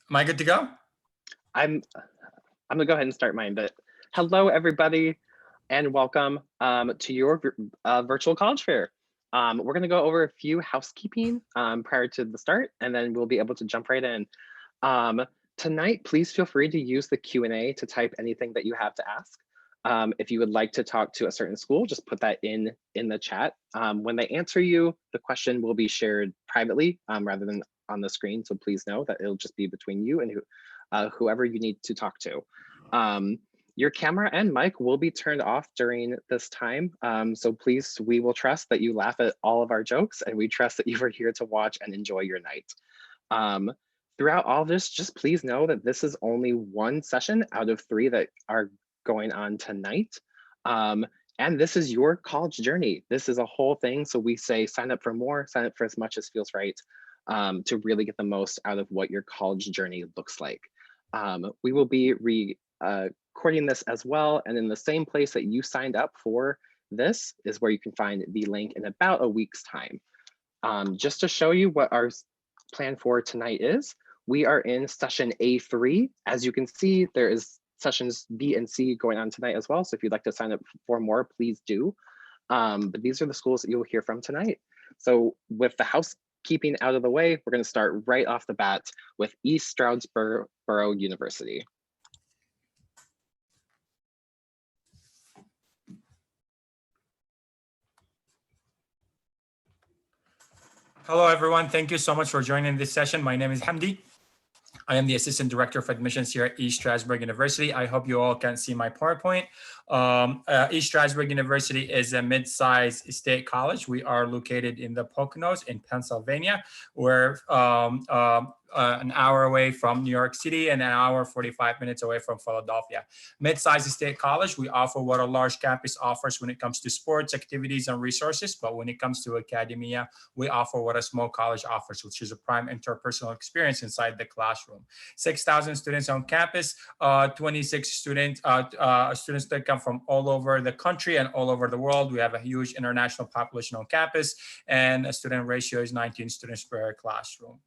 Am I good to go? I'm I'm gonna go ahead and start mine, but hello everybody and welcome to your virtual college fair. We're gonna go over a few housekeeping prior to the start, and then we'll be able to jump right in. Um, Tonight, please feel free to use the Q&A to type anything that you have to ask. If you would like to talk to a certain school, just put that in the chat. When they answer you, the question will be shared privately rather than on the screen. So please know that it'll just be between you and whoever you need to talk to. Your camera and mic will be turned off during this time. So please, we will trust that you laugh at all of our jokes, and we trust that you are here to watch and enjoy your night. Throughout all this, just please know that this is only one session out of 3 that are going on tonight. And this is your college journey. This is a whole thing. So we say sign up for more, sign up for as much as feels right to really get the most out of what your college journey looks like. We will be recording this as well. And in the same place that you signed up for this is where you can find the link in about a week's time. Just to show you what our plan for tonight is, we are in session A3. As you can see, there is sessions B and C going on tonight as well. So if you'd like to sign up for more, please do. But these are the schools that you'll hear from tonight. So with the housekeeping out of the way, we're going to start right off the bat with East Stroudsburg University. Hello, everyone. Thank you so much for joining this session. My name is Hamdi. I am the Assistant Director of Admissions here at East Stroudsburg University. I hope you all can see my PowerPoint. East Stroudsburg University is a mid-sized state college. We are located in the Poconos in Pennsylvania. We're an hour away from New York City and an hour 45 minutes away from Philadelphia. Mid-sized state college, we offer what a large campus offers when it comes to sports, activities, and resources. But when it comes to academia, we offer what a small college offers, which is a prime interpersonal experience inside the classroom. 6,000 students on campus, 26 students that come from all over the country and all over the world. We have a huge international population on campus, and a student ratio is 19 students per classroom.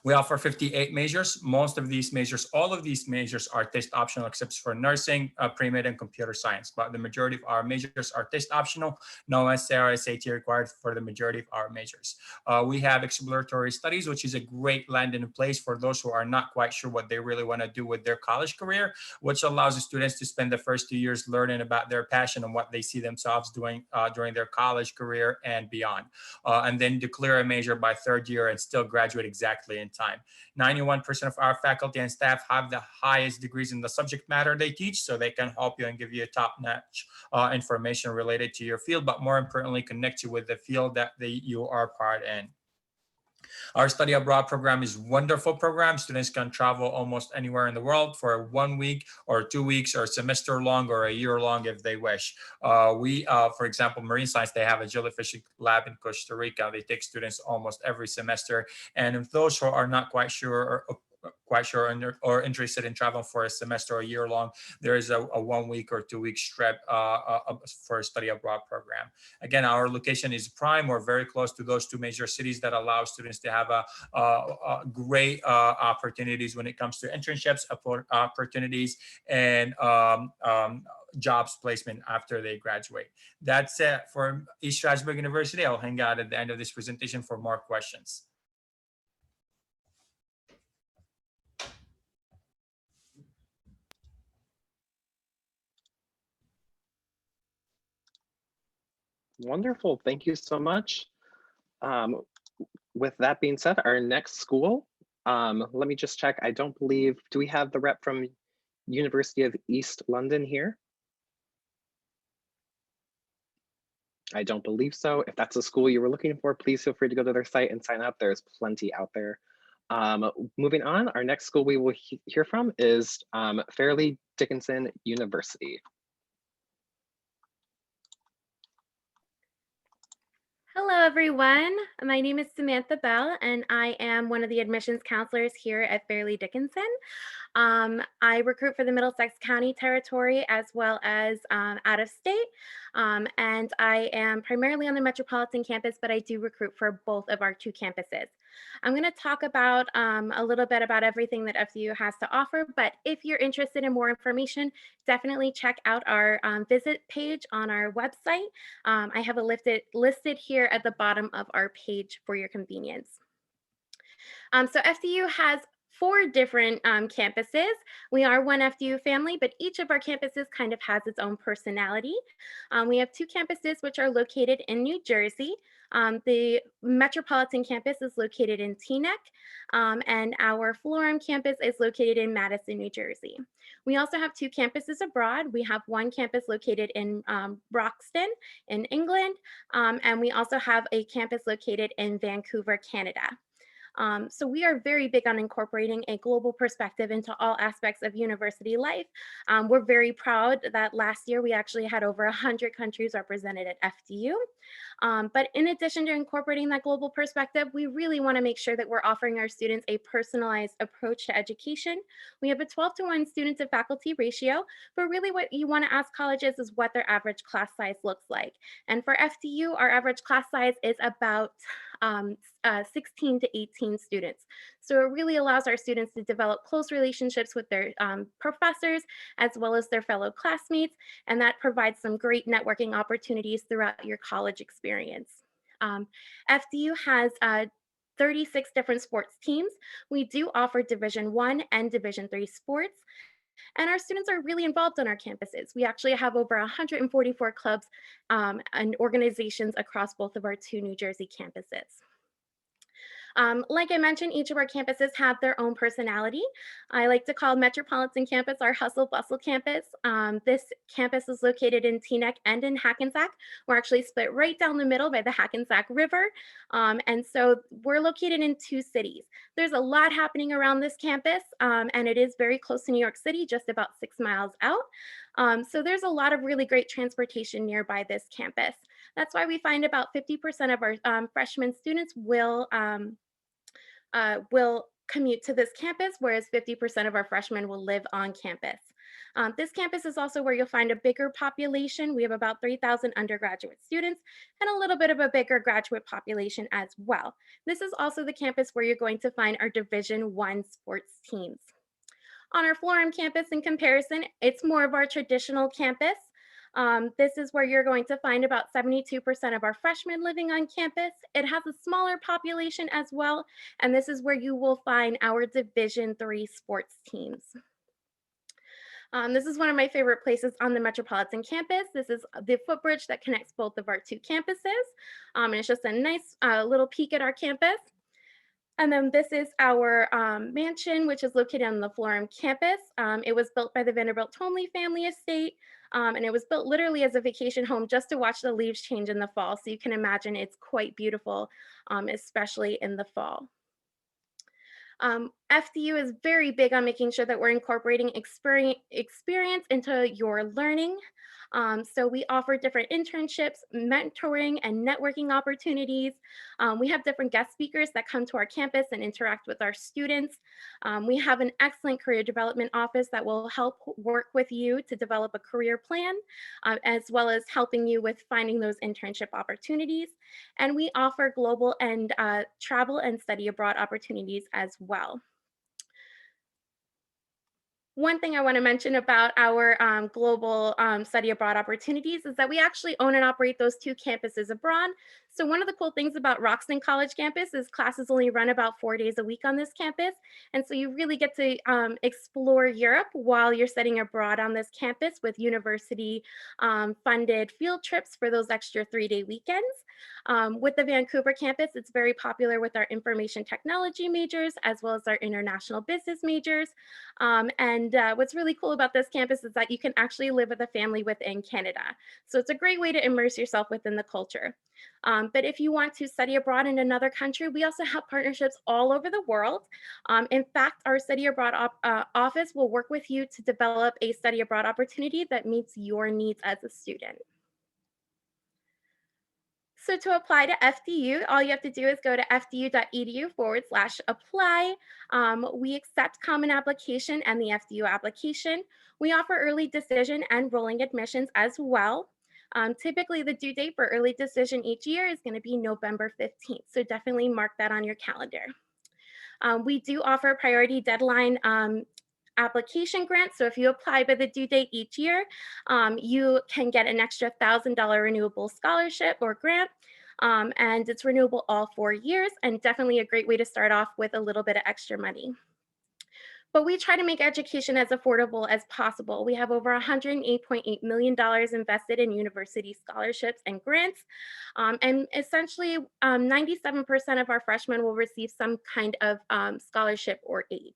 We offer 58 majors. Most of these majors, all of these majors are test optional except for nursing, pre-med, and computer science. But the majority of our majors are test optional. No essay or SAT required for the majority of our majors. We have exploratory studies, which is a great landing place for those who are not quite sure what they really want to do with their college career, which allows the students to spend the first 2 years learning about their passion and what they see themselves doing during their college career and beyond. And then declare a major by 3rd year and still graduate exactly in time. 91% of our faculty and staff have the highest degrees in the subject matter they teach, so they can help you and give you top-notch information related to your field, but more importantly, connect you with the field that you are part in. Our study abroad program is a wonderful program. Students can travel almost anywhere in the world for 1 week or 2 weeks or a semester long or a year long if they wish. For example, marine science, they have a jellyfish lab in Costa Rica. They take students almost every semester. And if those who are not quite sure or interested in traveling for a semester or a year long, there is a 1 week or 2 week trip for a study abroad program. Again, our location is prime. We're very close to those 2 major cities that allow students to have a great opportunities when it comes to internships, opportunities, and jobs placement after they graduate. That's it for East Stroudsburg University. I'll hang out at the end of this presentation for more questions. Wonderful, thank you so much. With that being said, our next school, let me just check. I don't believe, do we have the rep from University of East London here? I don't believe so. If that's a school you were looking for, please feel free to go to their site and sign up. There's plenty out there. Moving on, our next school we will hear from is Fairleigh Dickinson University. Hello, everyone. My name is Samantha Bell, and I am one of the admissions counselors here at Fairleigh Dickinson. I recruit for the Middlesex County territory as well as out of state. And I am primarily on the metropolitan campus, but I do recruit for both of our 2 campuses. I'm going to talk about a little bit about everything that FDU has to offer, but if you're interested in more information, definitely check out our visit page on our website. I have it listed here at the bottom of our page for your convenience. So FDU has 4 different campuses. We are one FDU family, but each of our campuses kind of has its own personality. We have 2 campuses which are located in New Jersey. The Metropolitan campus is located in Teaneck, and our Florham campus is located in Madison, New Jersey. We also have 2 campuses abroad. We have one campus located in Broxton in England, and we also have a campus located in Vancouver, Canada. So we are very big on incorporating a global perspective into all aspects of university life. We're very proud that last year we actually had over 100 countries represented at FDU. But in addition to incorporating that global perspective, we really want to make sure that we're offering our students a personalized approach to education. We have a 12-to-1 student to faculty ratio, but really what you want to ask colleges is what their average class size looks like. And for FDU, our average class size is about 16 to 18 students. So it really allows our students to develop close relationships with their professors as well as their fellow classmates, and that provides some great networking opportunities throughout your college experience. FDU has 36 different sports teams. We do offer Division I and Division III sports. And our students are really involved on our campuses. We actually have over 144 clubs and organizations across both of our 2 New Jersey campuses. Like I mentioned, each of our campuses have their own personality. I like to call Metropolitan campus our hustle bustle campus. This campus is located in Teaneck and in Hackensack. We're actually split right down the middle by the Hackensack River. And so we're located in 2 cities. There's a lot happening around this campus, and it is very close to New York City, just about 6 miles out. So there's a lot of really great transportation nearby this campus. That's why we find about 50% of our freshman students will commute to this campus, whereas 50% of our freshmen will live on campus. This campus is also where you'll find a bigger population. We have about 3,000 undergraduate students and a little bit of a bigger graduate population as well. This is also the campus where you're going to find our Division I sports teams. On our Florham campus, in comparison, it's more of our traditional campus. This is where you're going to find about 72% of our freshmen living on campus. It has a smaller population as well, and this is where you will find our Division III sports teams. This is one of my favorite places on the Metropolitan campus. This is the footbridge that connects both of our 2 campuses, and it's just a nice little peek at our campus. And then this is our mansion, which is located on the Florham campus. It was built by the Vanderbilt Tomley family estate, and it was built literally as a vacation home just to watch the leaves change in the fall. So you can imagine it's quite beautiful, especially in the fall. FDU is very big on making sure that we're incorporating experience into your learning. So we offer different internships, mentoring, and networking opportunities. We have different guest speakers that come to our campus and interact with our students. We have an excellent career development office that will help work with you to develop a career plan, as well as helping you with finding those internship opportunities. And we offer global and travel and study abroad opportunities as well. One thing I want to mention about our global study abroad opportunities is that we actually own and operate those 2 campuses abroad. So one of the cool things about Roxton College campus is classes only run about 4 days a week on this campus. And so you really get to explore Europe while you're studying abroad on this campus with university funded field trips for those extra 3-day weekends. With the Vancouver campus, it's very popular with our information technology majors as well as our international business majors. And what's really cool about this campus is that you can actually live with a family within Canada. So it's a great way to immerse yourself within the culture. But if you want to study abroad in another country, we also have partnerships all over the world. In fact, our study abroad office will work with you to develop a study abroad opportunity that meets your needs as a student. So to apply to FDU, all you have to do is go to fdu.edu/apply. We accept common application and the FDU application. We offer early decision and rolling admissions as well. Typically, the due date for early decision each year is going to be November 15th, so definitely mark that on your calendar. We do offer priority deadline application grants. So if you apply by the due date each year, you can get an extra $1,000 renewable scholarship or grant. And it's renewable all 4 years, and definitely a great way to start off with a little bit of extra money. But we try to make education as affordable as possible. We have over $108.8 million invested in university scholarships and grants. And essentially, 97% of our freshmen will receive some kind of scholarship or aid.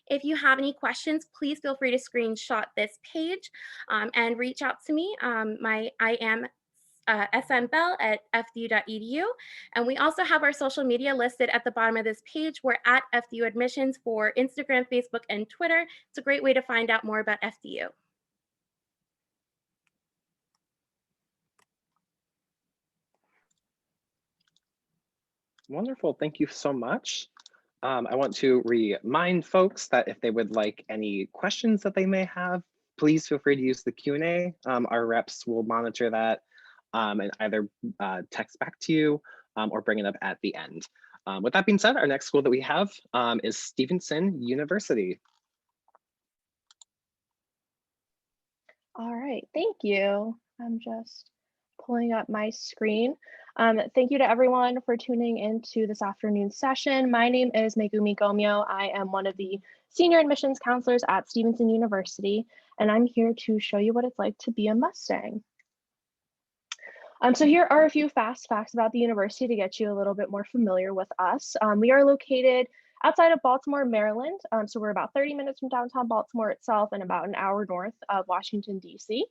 If you have any questions, please feel free to screenshot this page and reach out to me. I am snbell@fdu.edu. And we also have our social media listed at the bottom of this page. We're at FDU Admissions for Instagram, Facebook, and Twitter. It's a great way to find out more about FDU. Wonderful. Thank you so much. I want to remind folks that if they would like any questions that they may have, please feel free to use the Q&A. Our reps will monitor that and either text back to you or bring it up at the end. With that being said, our next school that we have is Stevenson University. All right, thank you. I'm just pulling up my screen. Thank you to everyone for tuning into this afternoon session. My name is Megumi Gomyo. I am one of the senior admissions counselors at Stevenson University, and I'm here to show you what it's like to be a Mustang. So here are a few fast facts about the university to get you a little bit more familiar with us. We are located outside of Baltimore, Maryland. So we're about 30 minutes from downtown Baltimore itself and about an hour north of Washington, D.C.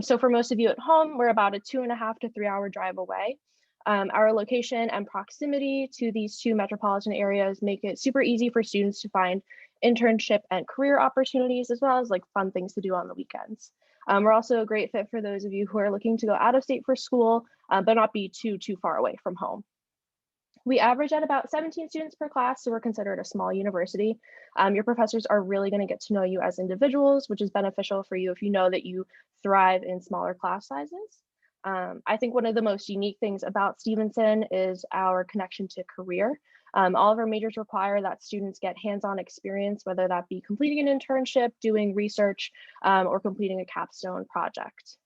So for most of you at home, we're about a 2.5 to 3 hour drive away. Our location and proximity to these two metropolitan areas make it super easy for students to find internship and career opportunities, as well as like fun things to do on the weekends. We're also a great fit for those of you who are looking to go out of state for school, but not be too far away from home. We average at about 17 students per class, so we're considered a small university. Your professors are really going to get to know you as individuals, which is beneficial for you if you know that you thrive in smaller class sizes. I think one of the most unique things about Stevenson is our connection to career. All of our majors require that students get hands-on experience, whether that be completing an internship, doing research, or completing a capstone project.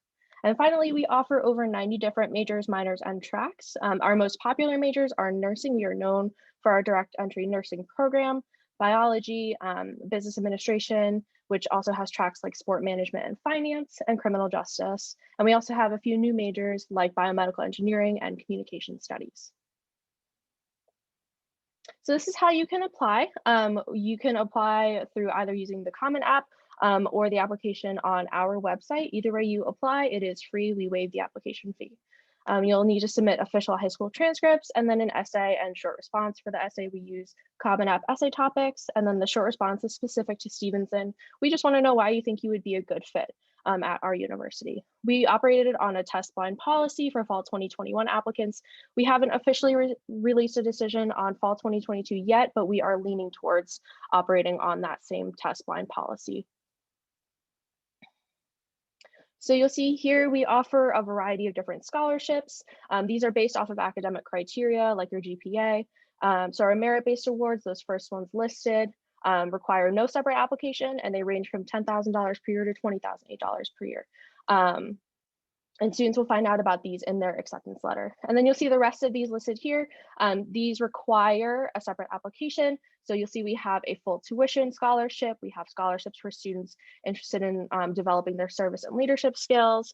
And finally, we offer over 90 different majors, minors, and tracks. Our most popular majors are nursing. We are known for our direct entry nursing program, biology, business administration, which also has tracks like sport management and finance, and criminal justice. And we also have a few new majors like biomedical engineering and communication studies. So this is how you can apply. You can apply through either using the Common App or the application on our website. Either way you apply, it is free. We waive the application fee. You'll need to submit official high school transcripts and then an essay and short response. For the essay, we use Common App essay topics, and then the short response is specific to Stevenson. We just want to know why you think you would be a good fit at our university. We operated on a test blind policy for fall 2021 applicants. We haven't officially released a decision on fall 2022 yet, but we are leaning towards operating on that same test blind policy. So you'll see here we offer a variety of different scholarships. These are based off of academic criteria like your GPA. So our merit-based awards, those first ones listed, require no separate application, and they range from $10,000 per year to $20,008 per year. And students will find out about these in their acceptance letter. And then you'll see the rest of these listed here. These require a separate application. So you'll see we have a full tuition scholarship. We have scholarships for students interested in developing their service and leadership skills,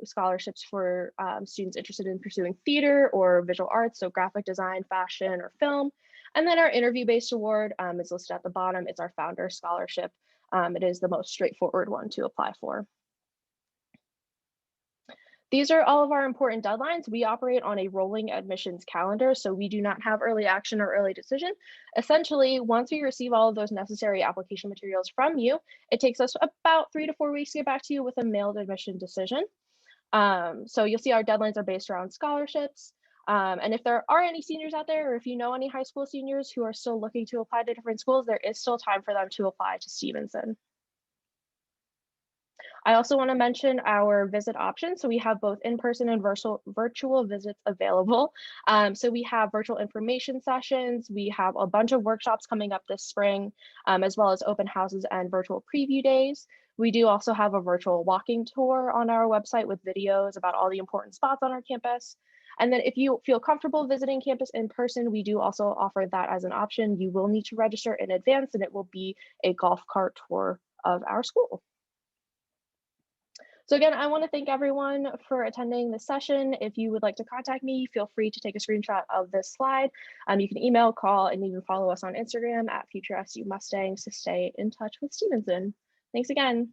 scholarships for students interested in pursuing theater or visual arts, so graphic design, fashion, or film. And then our interview-based award is listed at the bottom. It's our founder scholarship. It is the most straightforward one to apply for. These are all of our important deadlines. We operate on a rolling admissions calendar, so we do not have early action or early decision. Essentially, once we receive all of those necessary application materials from you, it takes us about 3 to 4 weeks to get back to you with a mailed admission decision. So you'll see our deadlines are based around scholarships. And if there are any seniors out there, or if you know any high school seniors who are still looking to apply to different schools, there is still time for them to apply to Stevenson. I also want to mention our visit options. So we have both in-person and virtual visits available. So we have virtual information sessions. We have a bunch of workshops coming up this spring, as well as open houses and virtual preview days. We do also have a virtual walking tour on our website with videos about all the important spots on our campus. And then if you feel comfortable visiting campus in person, we do also offer that as an option. You will need to register in advance, and it will be a golf cart tour of our school. So again, I want to thank everyone for attending this session. If you would like to contact me, feel free to take a screenshot of this slide. You can email, call, and even follow us on Instagram at FutureSU Mustangs to stay in touch with Stevenson. Thanks again.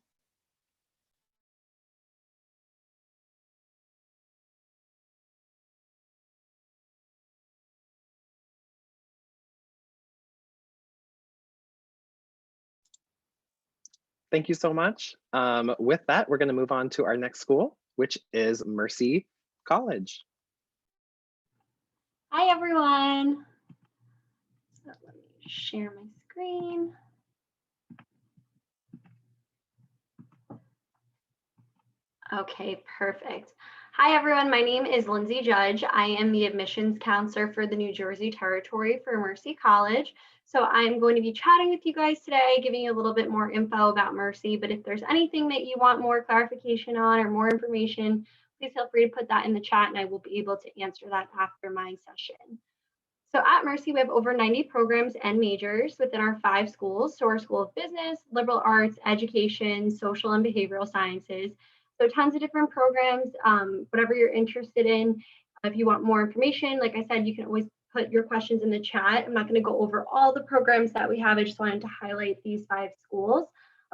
Thank you so much. With that, we're going to move on to our next school, which is Mercy College. Hi, everyone. So let me share my screen. Okay, perfect. Hi, everyone. My name is Lindsay Judge. I am the admissions counselor for the New Jersey territory for Mercy College. So I'm going to be chatting with you guys today, giving you a little bit more info about Mercy. But if there's anything that you want more clarification on or more information, please feel free to put that in the chat and I will be able to answer that after my session. So at Mercy, we have over 90 programs and majors within our 5 schools. So our School of Business, Liberal Arts, Education, Social and Behavioral Sciences. So tons of different programs, whatever you're interested in. If you want more information, like I said, you can always put your questions in the chat. I'm not going to go over all the programs that we have. I just wanted to highlight these 5 schools.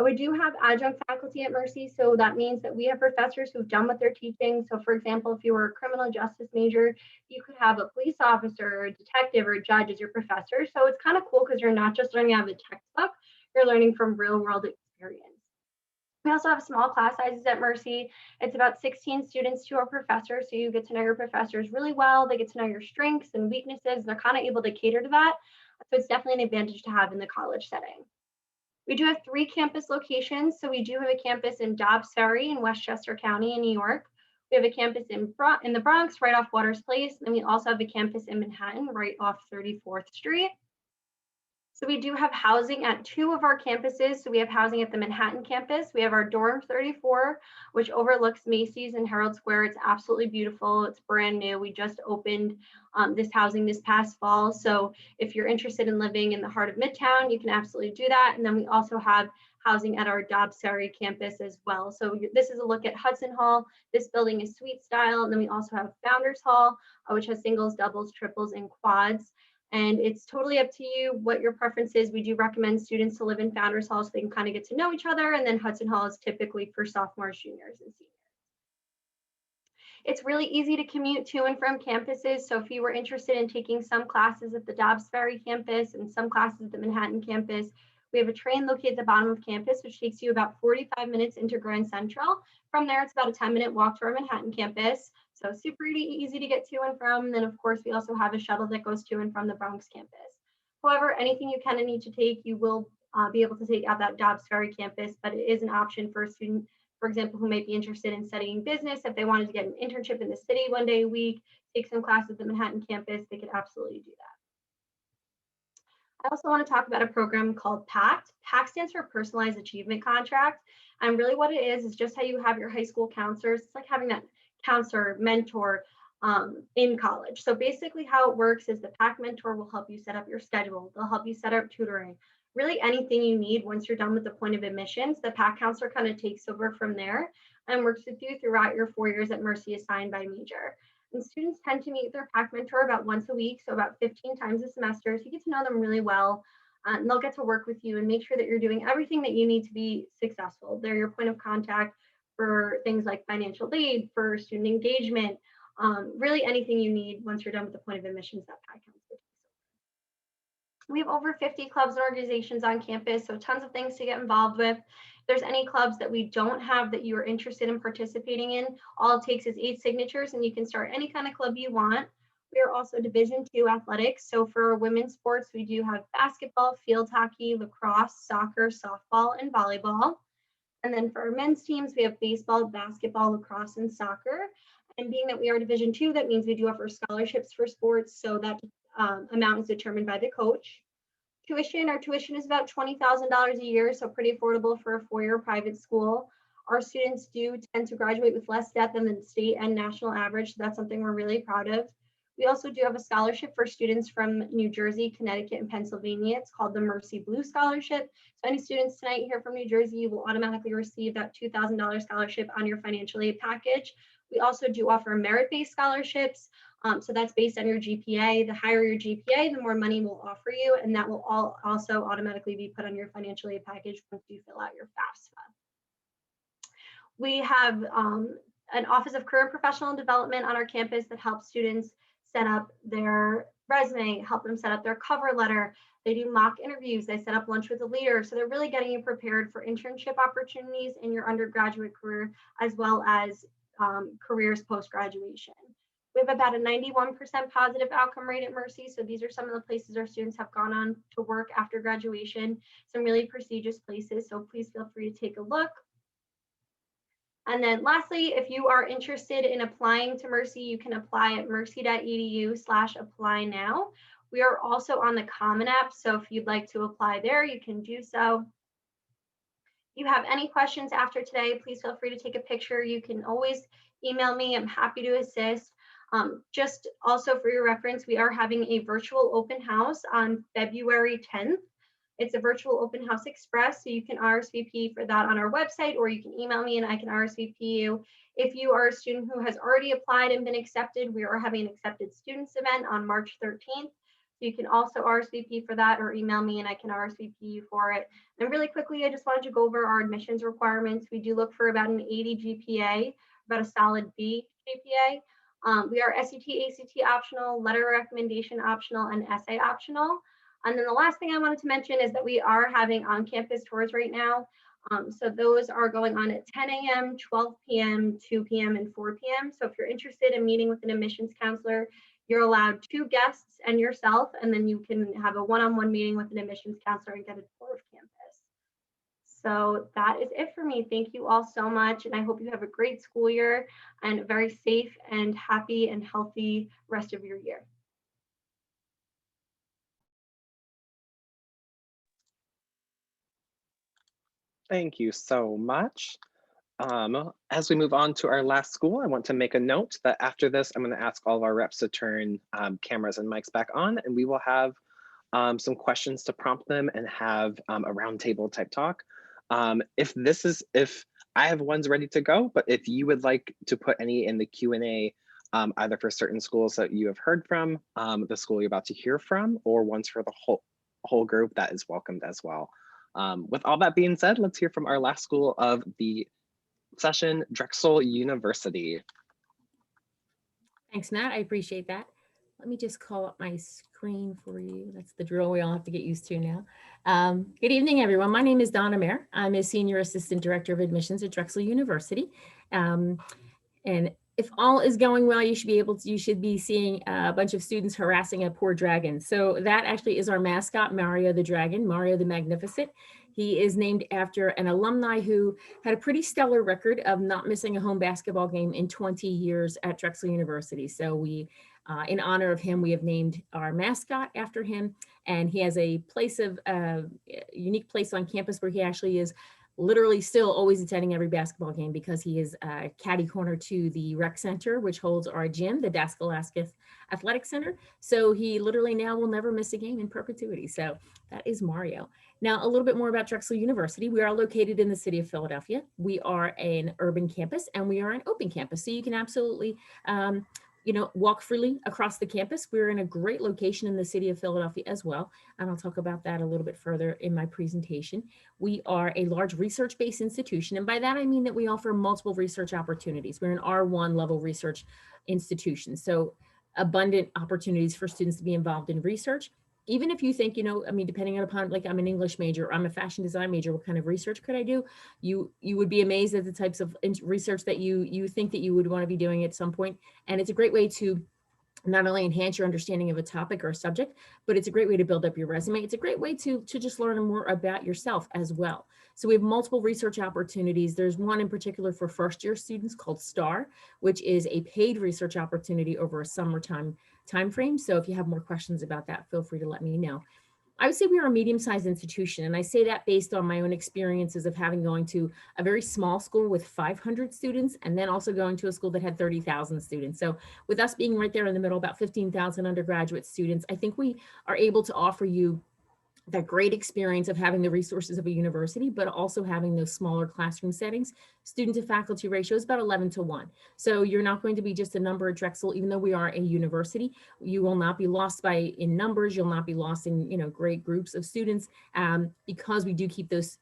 We do have adjunct faculty at Mercy, so that means that we have professors who've done what they're teaching. So for example, if you were a criminal justice major, you could have a police officer, a detective, or a judge as your professor. So it's kind of cool because you're not just learning out of a textbook, you're learning from real world experience. We also have small class sizes at Mercy. It's about 16 students to a professor, so you get to know your professors really well. They get to know your strengths and weaknesses, and they're kind of able to cater to that. So it's definitely an advantage to have in the college setting. We do have 3 campus locations. So we do have a campus in Dobbs Ferry in Westchester County in New York. We have a campus in the Bronx, right off Waters Place. And we also have a campus in Manhattan, right off 34th Street. So we do have housing at 2 of our campuses. So we have housing at the Manhattan campus. We have our dorm 34, which overlooks Macy's and Herald Square. It's absolutely beautiful. It's brand new. We just opened this housing this past fall. So if you're interested in living in the heart of Midtown, you can absolutely do that. And then we also have housing at our Dobbs Ferry campus as well. So this is a look at Hudson Hall. This building is suite style. And then we also have Founders Hall, which has singles, doubles, triples, and quads. And it's totally up to you what your preference is. We do recommend students to live in Founders Hall so they can kind of get to know each other. And then Hudson Hall is typically for sophomores, juniors, and seniors. It's really easy to commute to and from campuses. So if you were interested in taking some classes at the Dobbs Ferry campus and some classes at the Manhattan campus, we have a train located at the bottom of campus, which takes you about 45 minutes into Grand Central. From there, it's about a 10-minute walk to our Manhattan campus. So super easy to get to and from. And then of course, we also have a shuttle that goes to and from the Bronx campus. However, anything you kind of need to take, you will be able to take at that Dobbs Ferry campus, but it is an option for a student, for example, who might be interested in studying business. If they wanted to get an internship in the city one day a week, take some classes at the Manhattan campus, they could absolutely do that. I also want to talk about a program called PACT. PACT stands for Personalized Achievement Contract. And really what it is just how you have your high school counselors. It's like having that counselor, mentor in college. So basically how it works is the PACT mentor will help you set up your schedule. They'll help you set up tutoring. Really anything you need once you're done with the point of admissions, the PACT counselor kind of takes over from there and works with you throughout your 4 years at Mercy assigned by major. And students tend to meet their PACT mentor about once a week, so about 15 times a semester. So you get to know them really well. And they'll get to work with you and make sure that you're doing everything that you need to be successful. They're your point of contact for things like financial aid, for student engagement, really anything you need once you're done with the point of admissions that PACT counselor takes over. We have over 50 clubs and organizations on campus, so tons of things to get involved with. If there's any clubs that we don't have that you are interested in participating in, all it takes is 8 signatures and you can start any kind of club you want. We are also Division II athletics. So for women's sports, we do have basketball, field hockey, lacrosse, soccer, softball, and volleyball. And then for our men's teams, we have baseball, basketball, lacrosse, and soccer. And being that we are Division II, that means we do offer scholarships for sports. So that amount is determined by the coach. Our tuition is about $20,000 a year, so pretty affordable for a four-year private school. Our students do tend to graduate with less debt than the state and national average, so that's something we're really proud of. We also do have a scholarship for students from New Jersey, Connecticut, and Pennsylvania. It's called the Mercy Blue Scholarship. So any students tonight here from New Jersey, you will automatically receive that $2,000 scholarship on your financial aid package. We also do offer merit-based scholarships. So that's based on your GPA. The higher your GPA, the more money we'll offer you, and that will also automatically be put on your financial aid package once you fill out your FAFSA. We have an Office of Career and Professional Development on our campus that helps students set up their resume, help them set up their cover letter. They do mock interviews, they set up lunch with a leader. So they're really getting you prepared for internship opportunities in your undergraduate career, as well as careers post-graduation. We have about a 91% positive outcome rate at Mercy. So these are some of the places our students have gone on to work after graduation, some really prestigious places. So please feel free to take a look. And then lastly, if you are interested in applying to Mercy, you can apply at mercy.edu/apply now. We are also on the Common App, so if you'd like to apply there, you can do so. If you have any questions after today, please feel free to take a picture. You can always email me. I'm happy to assist. Just also for your reference, we are having a virtual open house on February 10th. It's a virtual open house express, so you can RSVP for that on our website, or you can email me and I can RSVP you. If you are a student who has already applied and been accepted, we are having an accepted students event on March 13th. So you can also RSVP for that or email me and I can RSVP you for it. And really quickly, I just wanted to go over our admissions requirements. We do look for about an 80 GPA, about a solid B GPA. We are SAT, ACT optional, letter of recommendation optional, and essay optional. And then the last thing I wanted to mention is that we are having on-campus tours right now. So those are going on at 10 a.m., 12 p.m., 2 p.m., and 4 p.m. So if you're interested in meeting with an admissions counselor, you're allowed 2 guests and yourself, and then you can have a one-on-one meeting with an admissions counselor and get a tour of campus. So that is it for me. Thank you all so much, and I hope you have a great school year and a very safe and happy and healthy rest of your year. Thank you so much. As we move on to our last school, I want to make a note that after this, I'm going to ask all of our reps to turn cameras and mics back on, and we will have some questions to prompt them and have a roundtable type talk. If I have ones ready to go, but if you would like to put any in the Q&A, either for certain schools that you have heard from, the school you're about to hear from, or ones for the whole group, that is welcomed as well. With all that being said, let's hear from our last school of the session, Drexel University. Thanks, Matt. I appreciate that. Let me just call up my screen for you. That's the drill we all have to get used to now. Good evening, everyone. My name is Donna Mayer. I'm a Senior Assistant Director of Admissions at Drexel University. And if all is going well, you should be seeing a bunch of students harassing a poor dragon. So that actually is our mascot, Mario the Dragon, Mario the Magnificent. He is named after an alumni who had a pretty stellar record of not missing a home basketball game in 20 years at Drexel University. So we, in honor of him, we have named our mascot after him. And he has a unique place on campus where he actually is literally still always attending every basketball game because he is catty corner to the rec center, which holds our gym, the Daskalaskis Athletic Center. So he literally now will never miss a game in perpetuity. So that is Mario. Now, a little bit more about Drexel University. We are located in the city of Philadelphia. We are an urban campus and we are an open campus. So you can absolutely walk freely across the campus. We're in a great location in the city of Philadelphia as well. And I'll talk about that a little bit further in my presentation. We are a large research-based institution. And by that, I mean that we offer multiple research opportunities. We're an R1 level research institution. So abundant opportunities for students to be involved in research. Even if you think, depending upon, like I'm an English major, or I'm a fashion design major, what kind of research could I do? You would be amazed at the types of research that you think that you would want to be doing at some point. And it's a great way to not only enhance your understanding of a topic or a subject, but it's a great way to build up your resume. It's a great way to just learn more about yourself as well. So we have multiple research opportunities. There's one in particular for first-year students called STAR, which is a paid research opportunity over a summertime timeframe. So if you have more questions about that, feel free to let me know. I would say we are a medium-sized institution, and I say that based on my own experiences of having going to a very small school with 500 students, and then also going to a school that had 30,000 students. So with us being right there in the middle, about 15,000 undergraduate students, I think we are able to offer you that great experience of having the resources of a university, but also having those smaller classroom settings. Student to faculty ratio is about 11:1. So you're not going to be just a number at Drexel, even though we are a university. You will not be lost in numbers. You'll not be lost in, great groups of students, because we do keep those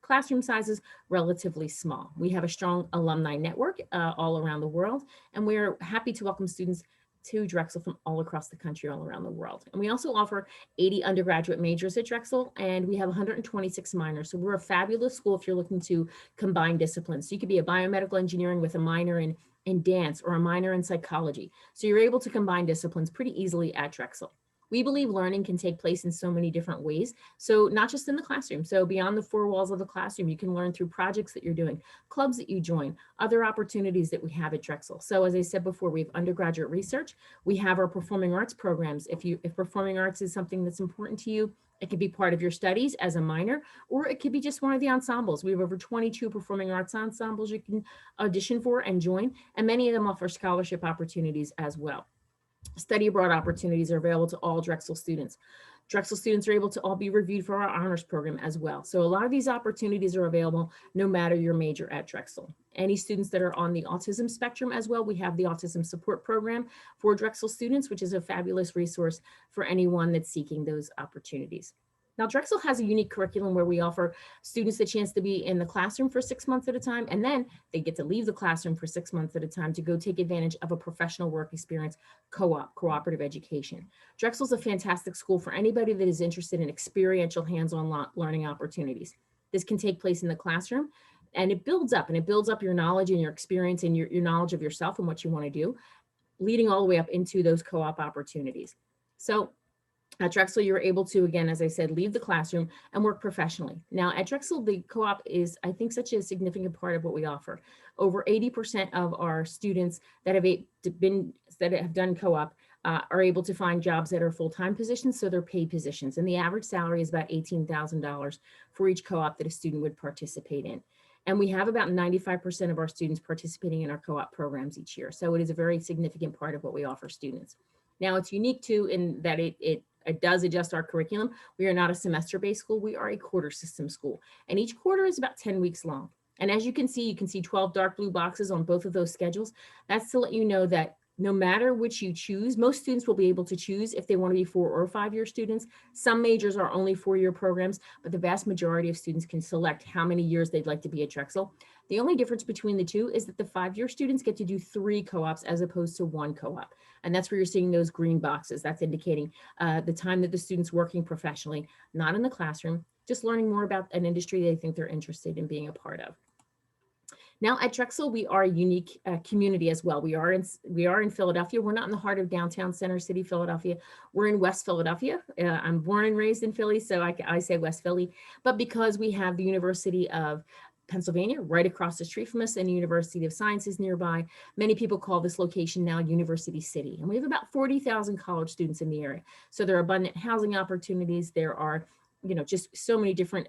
classroom sizes relatively small. We have a strong alumni network all around the world, and we're happy to welcome students to Drexel from all across the country, all around the world. And we also offer 80 undergraduate majors at Drexel, and we have 126 minors. So we're a fabulous school if you're looking to combine disciplines. So you could be a biomedical engineering with a minor in dance or a minor in psychology. So you're able to combine disciplines pretty easily at Drexel. We believe learning can take place in so many different ways. So not just in the classroom. So beyond the four walls of the classroom, you can learn through projects that you're doing, clubs that you join, other opportunities that we have at Drexel. So as I said before, we have undergraduate research. We have our performing arts programs. If performing arts is something that's important to you, it could be part of your studies as a minor, or it could be just one of the ensembles. We have over 22 performing arts ensembles you can audition for and join, and many of them offer scholarship opportunities as well. Study abroad opportunities are available to all Drexel students. Drexel students are able to all be reviewed for our honors program as well. So a lot of these opportunities are available no matter your major at Drexel. Any students that are on the autism spectrum as well, we have the autism support program for Drexel students, which is a fabulous resource for anyone that's seeking those opportunities. Now, Drexel has a unique curriculum where we offer students the chance to be in the classroom for 6 months at a time, and then they get to leave the classroom for 6 months at a time to go take advantage of a professional work experience, cooperative education. Drexel's a fantastic school for anybody that is interested in experiential hands-on learning opportunities. This can take place in the classroom, and it builds up your knowledge and your experience and your knowledge of yourself and what you want to do, leading all the way up into those co-op opportunities. So at Drexel, you're able to, again, as I said, leave the classroom and work professionally. Now at Drexel, the co-op is, I think, such a significant part of what we offer. Over 80% of our students that have done co-op are able to find jobs that are full-time positions, so they're paid positions. And the average salary is about $18,000 for each co-op that a student would participate in. And we have about 95% of our students participating in our co-op programs each year. So it is a very significant part of what we offer students. Now it's unique too in that it does adjust our curriculum. We are not a semester-based school. We are a quarter system school. And each quarter is about 10 weeks long. And as you can see 12 dark blue boxes on both of those schedules. That's to let you know that no matter which you choose, most students will be able to choose if they want to be 4 or 5 year students. Some majors are only 4-year programs, but the vast majority of students can select how many years they'd like to be at Drexel. The only difference between the two is that the 5-year students get to do 3 co-ops as opposed to 1 co-op. And that's where you're seeing those green boxes. That's indicating the time that the student's working professionally, not in the classroom, just learning more about an industry they think they're interested in being a part of. Now at Drexel, we are a unique community as well. We are in Philadelphia. We're not in the heart of downtown Center City, Philadelphia. We're in West Philadelphia. I'm born and raised in Philly, so I say West Philly. But because we have the University of Pennsylvania right across the street from us and the University of Sciences nearby, many people call this location now University City. And we have about 40,000 college students in the area. So there are abundant housing opportunities. There are just so many different,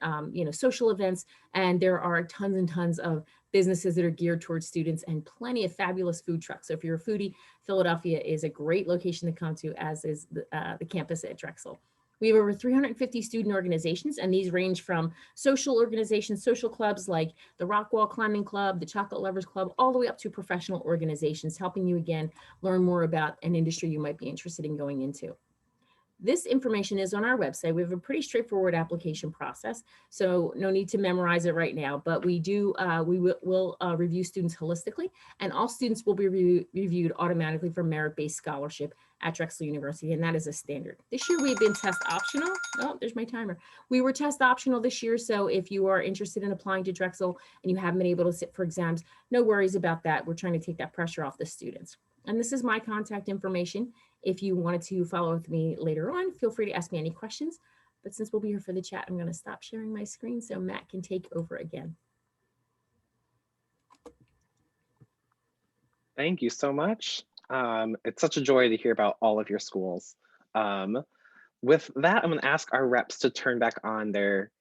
social events, and there are tons and tons of businesses that are geared towards students and plenty of fabulous food trucks. So if you're a foodie, Philadelphia is a great location to come to, as is the campus at Drexel. We have over 350 student organizations, and these range from social organizations, social clubs like the Rock Wall Climbing Club, the Chocolate Lovers Club, all the way up to professional organizations, helping you, again, learn more about an industry you might be interested in going into. This information is on our website. We have a pretty straightforward application process, so no need to memorize it right now, but we will review students holistically, and all students will be reviewed automatically for merit-based scholarship at Drexel University, and that is a standard. This year we've been test optional. Oh, there's my timer. We were test optional this year, so if you are interested in applying to Drexel and you haven't been able to sit for exams, no worries about that. We're trying to take that pressure off the students. And this is my contact information. If you wanted to follow with me later on, feel free to ask me any questions. But since we'll be here for the chat, I'm going to stop sharing my screen so Matt can take over again. Thank you so much. It's such a joy to hear about all of your schools. With that, I'm going to ask our reps to turn back on their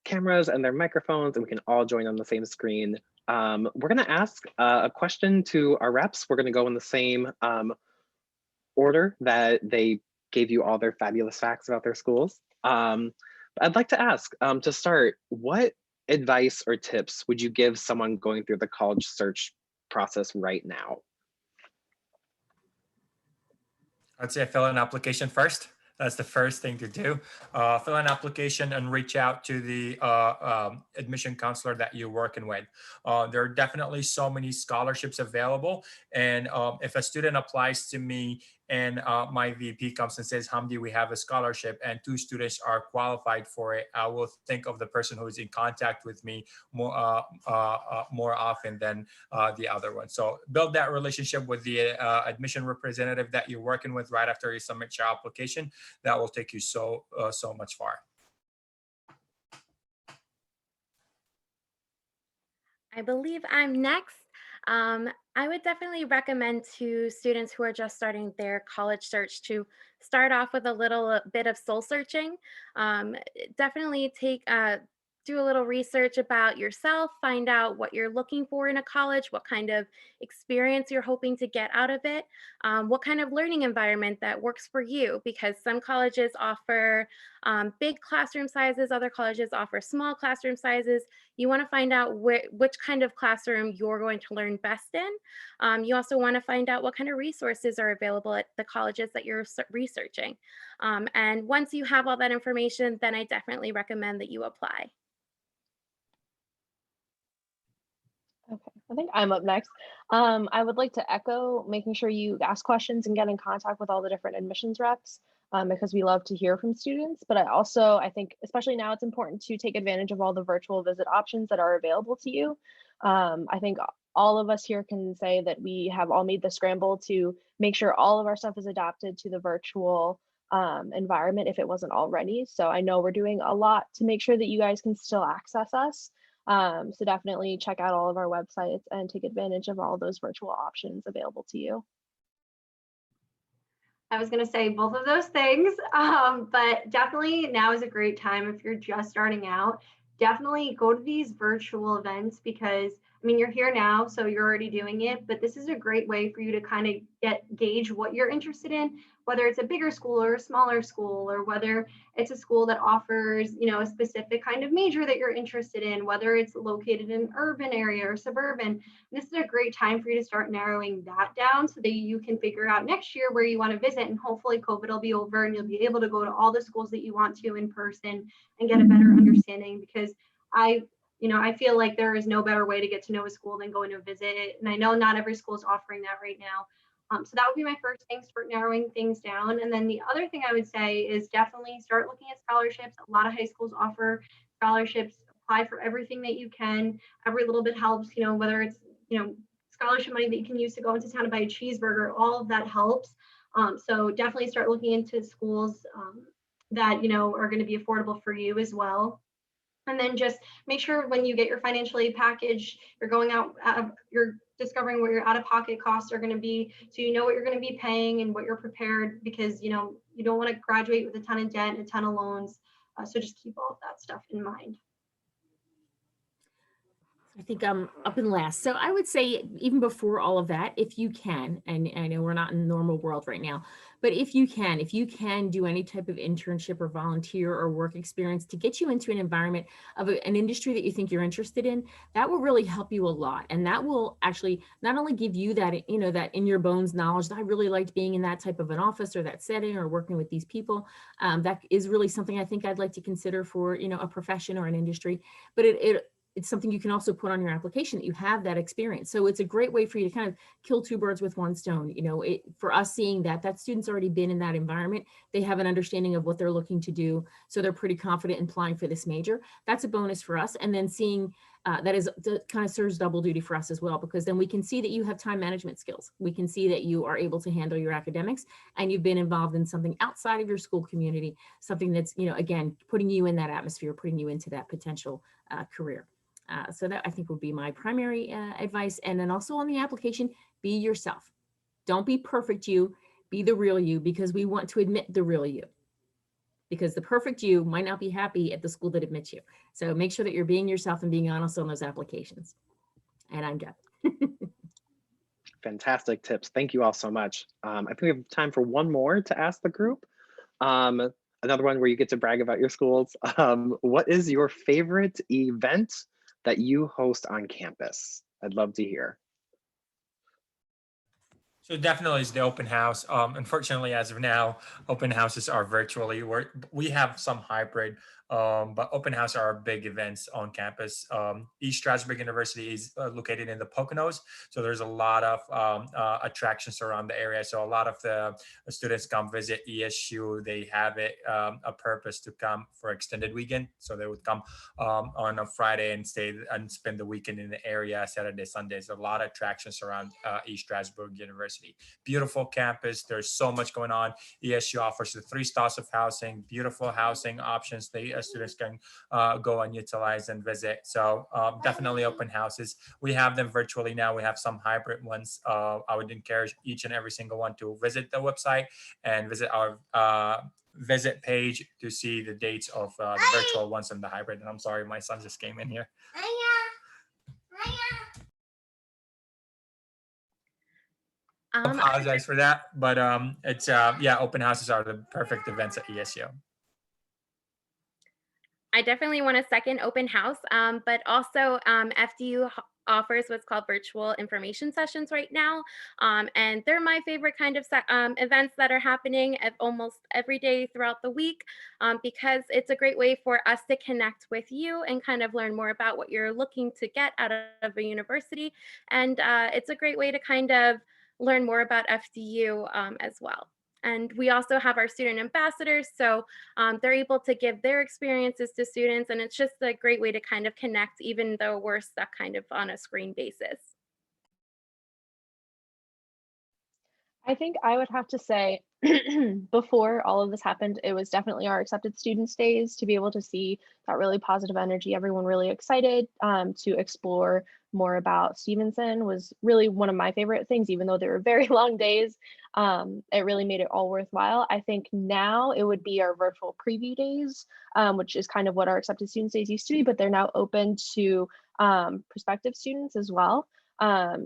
cameras and their microphones, and we can all join on the same screen. We're going to ask a question to our reps. We're going to go in the same order that they gave you all their fabulous facts about their schools. I'd like to ask, to start, what advice or tips would you give someone going through the college search process right now? I'd say fill an application first. That's the first thing to do. Fill an application and reach out to the admission counselor that you're working with. There are definitely so many scholarships available. And if a student applies to me and my VP comes and says, Hamdi, we have a scholarship and 2 students are qualified for it, I will think of the person who is in contact with me more often than the other one. So build that relationship with the admission representative that you're working with right after you submit your application. That will take you so much far. I believe I'm next. I would definitely recommend to students who are just starting their college search to start off with a little bit of soul searching. Definitely do a little research about yourself, find out what you're looking for in a college, what kind of experience you're hoping to get out of it, what kind of learning environment that works for you, because some colleges offer big classroom sizes, other colleges offer small classroom sizes. You want to find out which kind of classroom you're going to learn best in. You also want to find out what kind of resources are available at the colleges that you're researching. And once you have all that information, then I definitely recommend that you apply. Okay, I think I'm up next. I would like to echo making sure you ask questions and get in contact with all the different admissions reps, because we love to hear from students. But I think, especially now, it's important to take advantage of all the virtual visit options that are available to you. I think all of us here can say that we have all made the scramble to make sure all of our stuff is adapted to the virtual environment if it wasn't already. So I know we're doing a lot to make sure that you guys can still access us. So definitely check out all of our websites and take advantage of all those virtual options available to you. I was going to say both of those things, but definitely now is a great time if you're just starting out. Definitely go to these virtual events because, I mean, you're here now, so you're already doing it, but this is a great way for you to kind of gauge what you're interested in, whether it's a bigger school or a smaller school, or whether it's a school that offers, you know, a specific kind of major that you're interested in, whether it's located in an urban area or suburban. This is a great time for you to start narrowing that down so that you can figure out next year where you want to visit, and hopefully COVID will be over and you'll be able to go to all the schools that you want to in person and get a better understanding, because I feel like there is no better way to get to know a school than going to visit. And I know not every school is offering that right now. So that would be my first thing, start narrowing things down. And then the other thing I would say is definitely start looking at scholarships. A lot of high schools offer scholarships. Apply for everything that you can. Every little bit helps, you know, whether it's, you know, scholarship money that you can use to go into town and buy a cheeseburger, all of that helps. So definitely start looking into schools that, you know, are going to be affordable for you as well. And then just make sure when you get your financial aid package, you're going out, you're discovering what your out-of-pocket costs are going to be, so you know what you're going to be paying and what you're prepared, because, you know, you don't want to graduate with a ton of debt and a ton of loans. So just keep all of that stuff in mind. I think I'm up in last. So I would say even before all of that, if you can, and I know we're not in the normal world right now, but if you can do any type of internship or volunteer or work experience to get you into an environment of an industry that you think you're interested in, that will really help you a lot. And that will actually not only give you that, you know, that in your bones knowledge that I really liked being in that type of an office or that setting or working with these people. That is really something I think I'd like to consider for, you know, a profession or an industry, but it's something you can also put on your application that you have that experience. So it's a great way for you to kind of kill 2 birds with 1 stone. You know, for us seeing that student's already been in that environment, they have an understanding of what they're looking to do. So they're pretty confident in applying for this major. That's a bonus for us. And then seeing that kind of serves double duty for us as well, because then we can see that you have time management skills. We can see that you are able to handle your academics and you've been involved in something outside of your school community, something that's, again, putting you in that atmosphere, putting you into that potential career. So that I think would be my primary advice. And then also on the application, be yourself. Don't be perfect you, be the real you, because we want to admit the real you. Because the perfect you might not be happy at the school that admits you. So make sure that you're being yourself and being honest on those applications. And I'm done. Fantastic tips. Thank you all so much. I think we have time for one more to ask the group. Another one where you get to brag about your schools. What is your favorite event that you host on campus? I'd love to hear. So definitely is the open house. Unfortunately, as of now, open houses are virtually. We have some hybrid, but open house are big events on campus. East Stroudsburg University is located in the Poconos, so there's a lot of attractions around the area. So a lot of the students come visit ESU. They have it a purpose to come for extended weekend, so they would come on a Friday and stay and spend the weekend in the area. Saturday, Sundays, a lot of attractions around East Stroudsburg University. Beautiful campus. There's so much going on. ESU offers the 3 stars of housing, beautiful housing options. The students can go and utilize and visit. So definitely open houses. We have them virtually now. We have some hybrid ones. I would encourage each and every single one to visit the website and visit our visit page to see the dates of the virtual ones and the hybrid. And I'm sorry, my son just came in here. Apologize for that, but it's open houses are the perfect events at ESU. I definitely want a second open house, but also FDU offers what's called virtual information sessions right now. And they're my favorite kind of events that are happening at almost every day throughout the week, because it's a great way for us to connect with you and kind of learn more about what you're looking to get out of a university. And it's a great way to kind of learn more about FDU as well. And we also have our student ambassadors, so they're able to give their experiences to students, and it's just a great way to kind of connect, even though we're stuck kind of on a screen basis. I think I would have to say, before all of this happened, it was definitely our accepted students days to be able to see that really positive energy, everyone really excited to explore more about Stevenson was really one of my favorite things, even though they were very long days. It really made it all worthwhile. I think now it would be our virtual preview days, which is kind of what our accepted students days used to be, but they're now open to prospective students as well.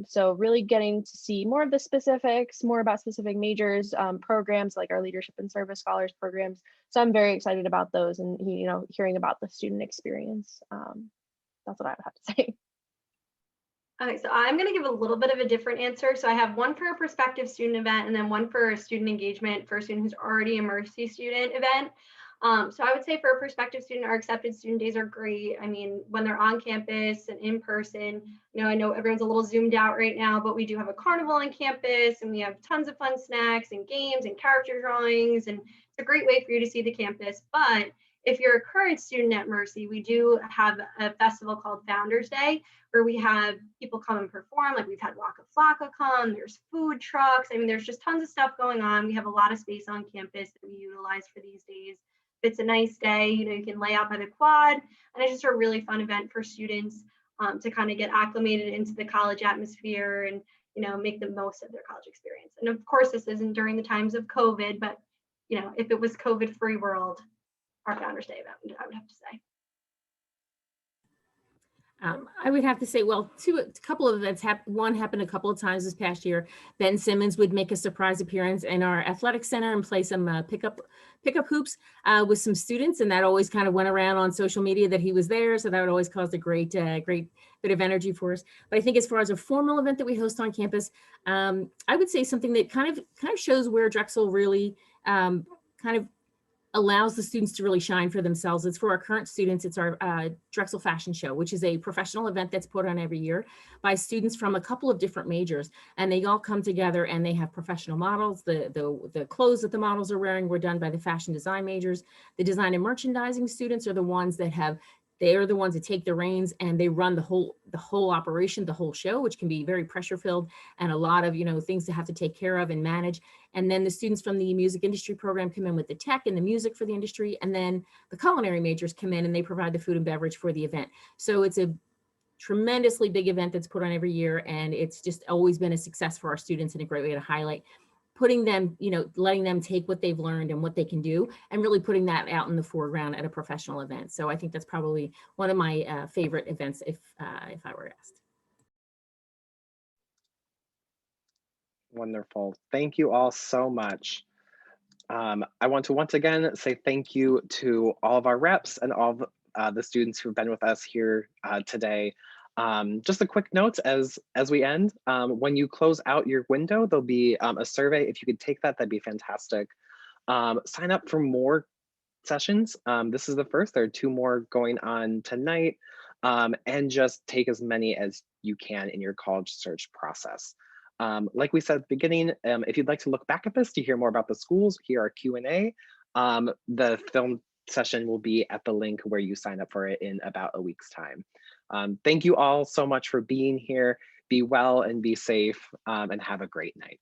So really getting to see more of the specifics, more about specific majors, programs like our leadership and service scholars programs. So I'm very excited about those and, hearing about the student experience. That's what I would have to say. Okay, so I'm going to give a little bit of a different answer. So I have one for a prospective student event and then one for a student engagement for a student who's already a Mercy student event. So I would say for a prospective student, our accepted student days are great. I mean, when they're on campus and in person, I know everyone's a little zoomed out right now, but we do have a carnival on campus and we have tons of fun snacks and games and character drawings. And it's a great way for you to see the campus. But if you're a current student at Mercy, we do have a festival called Founders Day, where we have people come and perform. Like we've had Waka Flocka come, there's food trucks. I mean, there's just tons of stuff going on. We have a lot of space on campus that we utilize for these days. If it's a nice day, you can lay out by the quad, and it's just a really fun event for students to kind of get acclimated into the college atmosphere and, make the most of their college experience. And of course, this isn't during the times of COVID, but, if it was COVID-free world, our Founders Day event, I would have to say. I would have to say, well, a couple of events. One happened a couple of times this past year. Ben Simmons would make a surprise appearance in our athletic center and play some pickup hoops with some students, and that always kind of went around on social media that he was there. So that would always cause a great bit of energy for us. But I think as far as a formal event that we host on campus, I would say something that kind of shows where Drexel really kind of allows the students to really shine for themselves. It's for our current students. It's our Drexel Fashion Show, which is a professional event that's put on every year by students from a couple of different majors. And they all come together and they have professional models. The clothes that the models are wearing were done by the fashion design majors. The design and merchandising students are the ones that have they're the ones that take the reins and they run the whole operation, the whole show, which can be very pressure filled and a lot of, things to have to take care of and manage. And then the students from the music industry program come in with the tech and the music for the industry. And then the culinary majors come in and they provide the food and beverage for the event. So it's a tremendously big event that's put on every year. And it's just always been a success for our students and a great way to highlight putting them, letting them take what they've learned and what they can do and really putting that out in the foreground at a professional event. So I think that's probably one of my favorite events if I were asked. Wonderful. Thank you all so much. I want to once again say thank you to all of our reps and all of the students who've been with us here today. Just a quick note as we end, when you close out your window, there'll be a survey. If you could take that, that'd be fantastic. Sign up for more sessions. This is the first. There are 2 more going on tonight, and just take as many as you can in your college search process. Like we said at the beginning, if you'd like to look back at this to hear more about the schools, here are Q&A. The film session will be at the link where you sign up for it in about a week's time. Thank you all so much for being here. Be well and be safe, and have a great night.